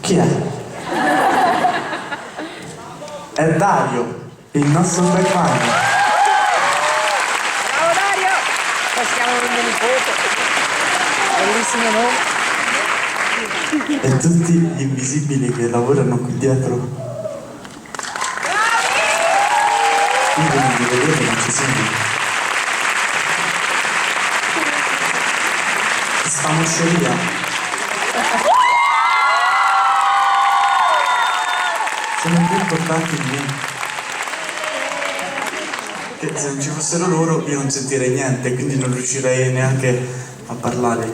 Chi è? È Dario, il nostro backman. Ciao Dario! Passiamo un nipote. Bellissimo nome. E tutti gli invisibili che lavorano qui dietro. Fingono di vedere che non ci sono. Questa mosceria. Sono più importanti di me. Che se non ci fossero loro io non sentirei niente, quindi non riuscirei neanche a parlare.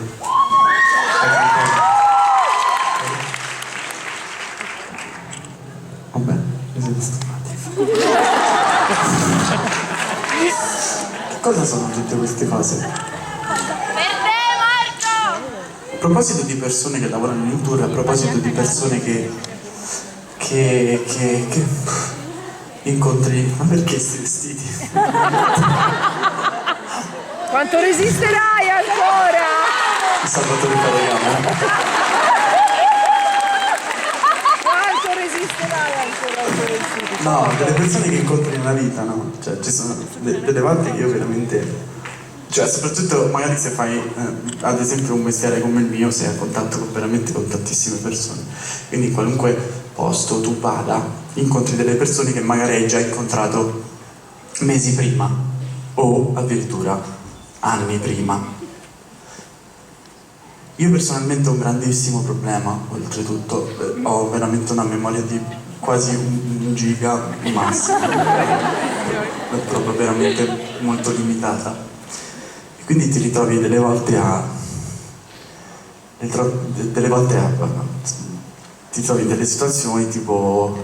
Vabbè, mi siete stufati. Che cosa sono tutte queste cose? Per te, Marco! A proposito di persone che lavorano in tour, a proposito di persone che incontri, ma perché questi vestiti? Quanto resisterai ancora? Salvatore Ferragamo. Quanto resisterai ancora al tuo vestito? No, delle persone che incontri nella vita, no? Cioè, ci sono delle volte che io veramente... Cioè, soprattutto magari se fai, ad esempio, un mestiere come il mio, sei a contatto veramente con tantissime persone. Quindi in qualunque posto tu vada, incontri delle persone che magari hai già incontrato mesi prima o addirittura anni prima. Io personalmente ho un grandissimo problema, oltretutto, ho veramente una memoria di quasi un giga massimo, è proprio veramente molto limitata. E quindi ti ritrovi delle volte ti trovi in delle situazioni tipo: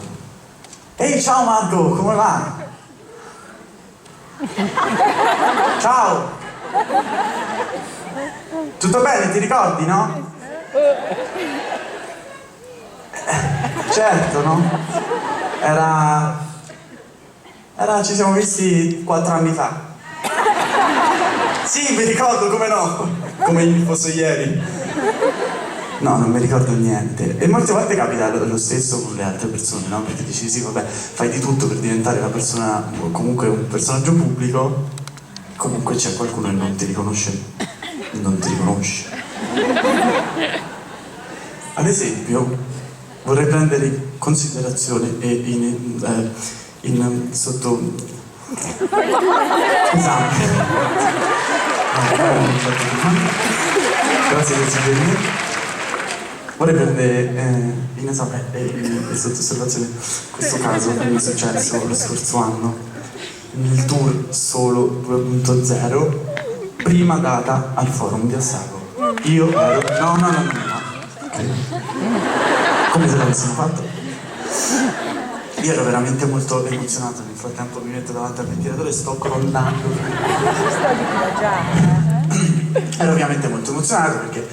ehi, ciao Marco, come va? Ciao! Tutto bene, ti ricordi, no? Certo, no? Ci siamo visti 4 anni fa. Sì, mi ricordo, come no? Come fosse ieri. No, non mi ricordo niente. E molte volte capita lo stesso con le altre persone, no? Perché dici sì, vabbè, fai di tutto per diventare una persona, comunque un personaggio pubblico, comunque c'è qualcuno che non ti riconosce, non ti riconosce. Ad esempio, vorrei prendere in considerazione e sotto esame. Grazie del suggerimento. Vorrei prendere in esame e sotto osservazione questo caso che mi è successo lo scorso anno nel tour Solo 2.0, prima data al forum di Assago. Io ero... No. Okay. Come se l'avessimo fatto. Io ero veramente molto emozionato, nel frattempo mi metto davanti al ventilatore e sto crollando. Ero ovviamente molto emozionato perché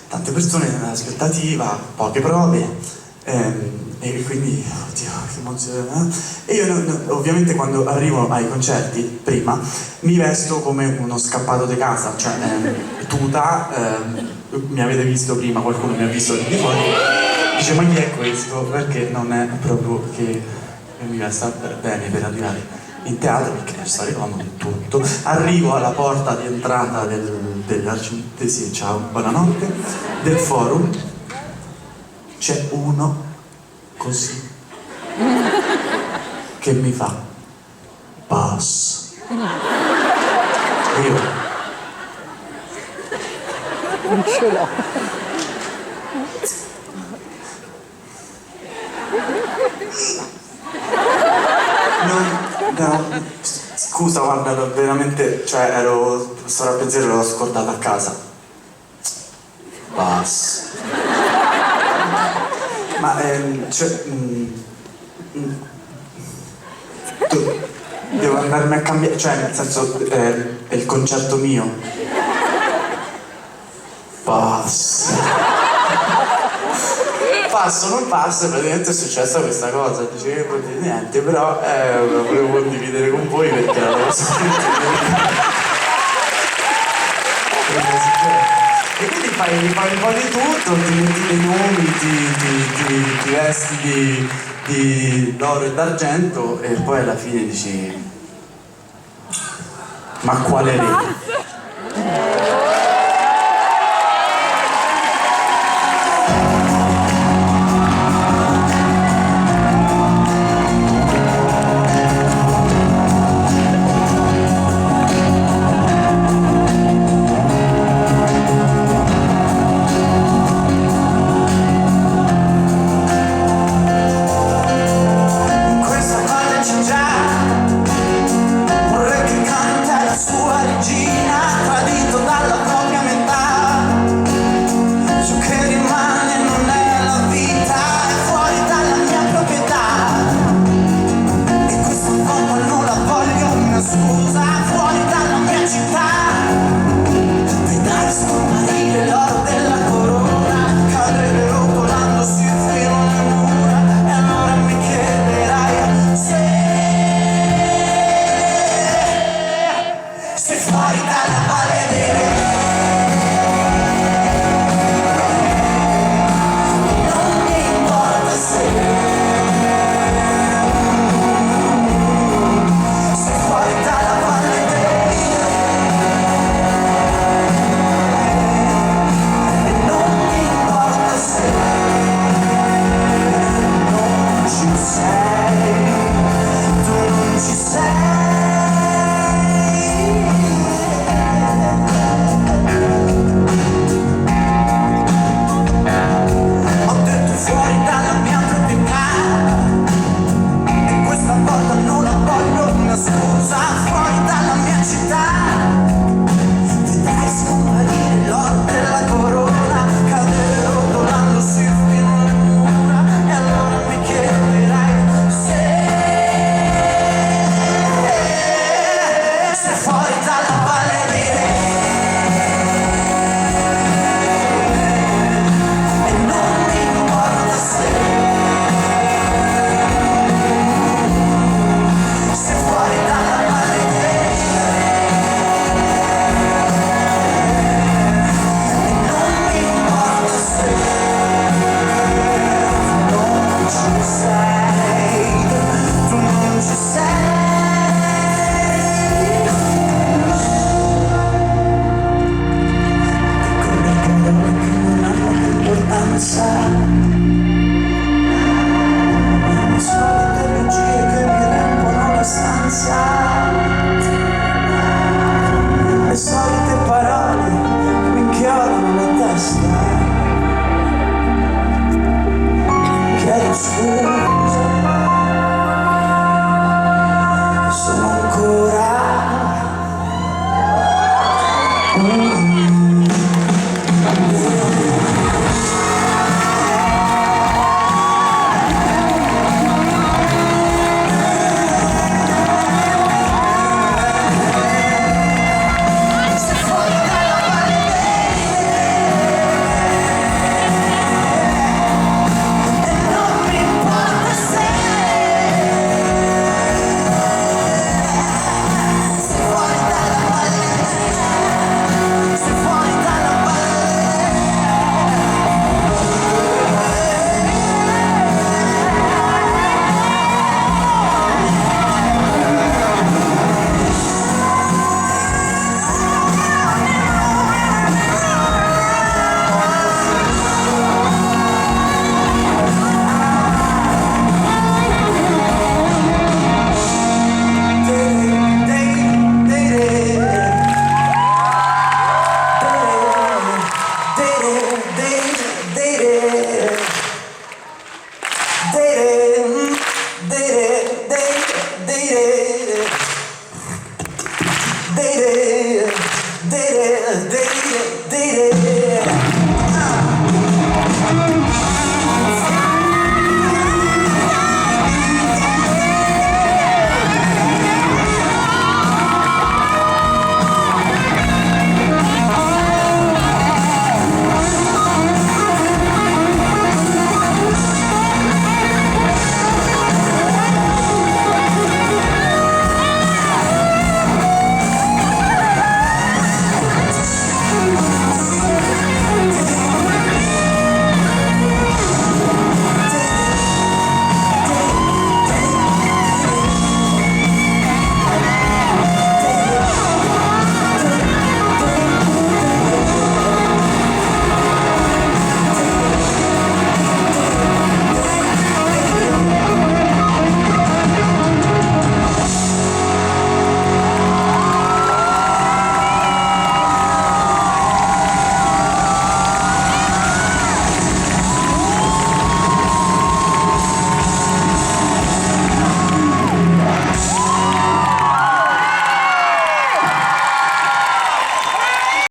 tante persone nell'aspettativa, poche prove, e quindi, oddio, che emozione. E io ovviamente quando arrivo ai concerti, prima, mi vesto come uno scappato di casa, cioè tuta, mi avete visto prima, qualcuno mi ha visto di fuori, dice ma chi è questo? Perché non è proprio che mi vesta bene per arrivare in teatro, perché ci sto arrivando di tutto. Arrivo alla porta di entrata sì, ciao, buonanotte, del forum, c'è uno così che mi fa pass. Io Non ce l'ho. no, scusa, guarda, veramente, cioè stavo a pensiero, l'ho scordata a casa. Pass. Ma cioè, devo andarmi a cambiare, cioè nel senso è il concerto mio. Pass. Passo, non passo, praticamente è successa questa cosa, dicevo niente, però volevo condividere con voi perché era una cosa e quindi fai un po' di tutto, ti metti dei nomi, ti vesti d'oro e d'argento e poi alla fine dici ma quale re? Che è